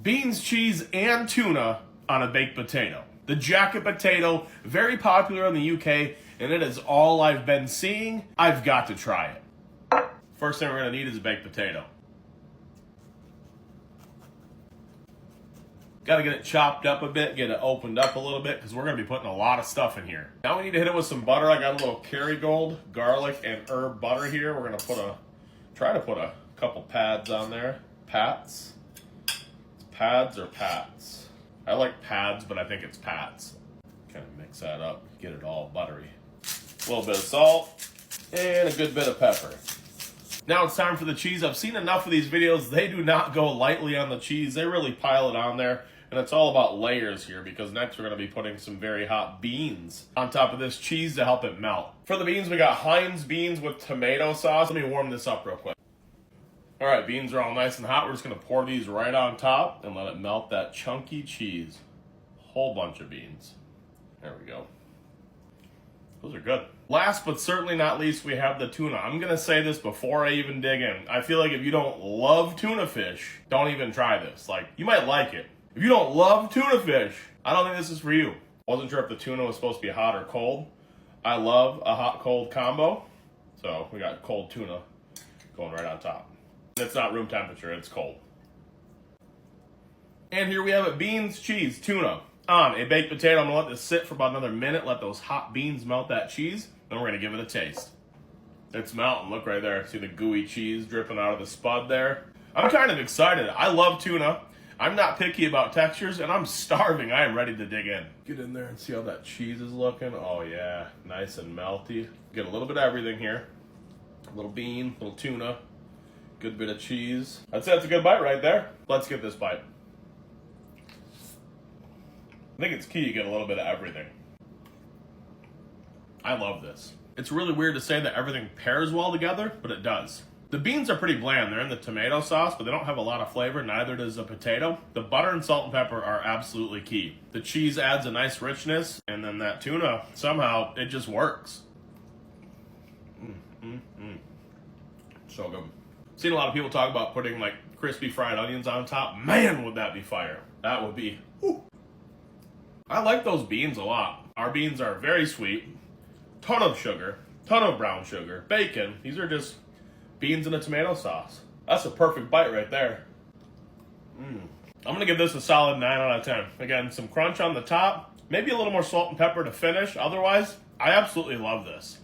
beans, cheese, and tuna on a baked potato. The jacket potato, very popular in the UK, and it is all I've been seeing. I've got to try it. First thing we're going to need is a baked potato. Got to get it chopped up a bit, get it opened up a little bit, because we're going to be putting a lot of stuff in here. Now we need to hit it with some butter. I got a little Kerrygold garlic and herb butter here. We're going to try to put a couple pads on there. Pats. It's pads or pats? I like pads, but I think it's pats. Kind of mix that up, get it all buttery. A little bit of salt and a good bit of pepper. Now it's time for the cheese. I've seen enough of these videos. They do not go lightly on the cheese. They really pile it on there. And it's all about layers here, because next we're going to be putting some very hot beans on top of this cheese to help it melt. For the beans, we got Heinz beans with tomato sauce. Let me warm this up real quick. All right, beans are all nice and hot. We're just going to pour these right on top and let it melt that chunky cheese. Whole bunch of beans. There we go. Those are good. Last but certainly not least, we have the tuna. I'm going to say this before I even dig in. I feel like if you don't love tuna fish, don't even try this. Like, you might like it. If you don't love tuna fish, I don't think this is for you. Wasn't sure if the tuna was supposed to be hot or cold. I love a hot-cold combo. So we got cold tuna going right on top. It's not room temperature, it's cold. And here we have it, beans, cheese, tuna on a baked potato. I'm gonna let this sit for about another minute, let those hot beans melt that cheese, then we're gonna give it a taste. It's melting, look right there. See the gooey cheese dripping out of the spud there? I'm kind of excited. I love tuna. I'm not picky about textures, and I'm starving. I am ready to dig in. Get in there and see how that cheese is looking. Oh yeah, nice and melty. Get a little bit of everything here. A little bean, a little tuna, good bit of cheese. I'd say that's a good bite right there. Let's get this bite. I think it's key you get a little bit of everything. I love this. It's really weird to say that everything pairs well together, but it does. The beans are pretty bland. They're in the tomato sauce, but they don't have a lot of flavor. Neither does the potato. The butter and salt and pepper are absolutely key. The cheese adds a nice richness, and then that tuna, somehow, it just works. So good. Seen a lot of people talk about putting like crispy fried onions on top. Man, would that be fire. That would be, whew. I like those beans a lot. Our beans are very sweet. Ton of sugar, ton of brown sugar, bacon. These are just beans and a tomato sauce. That's a perfect bite right there. I'm gonna give this a solid 9 out of 10. Again, some crunch on the top, maybe a little more salt and pepper to finish. Otherwise, I absolutely love this.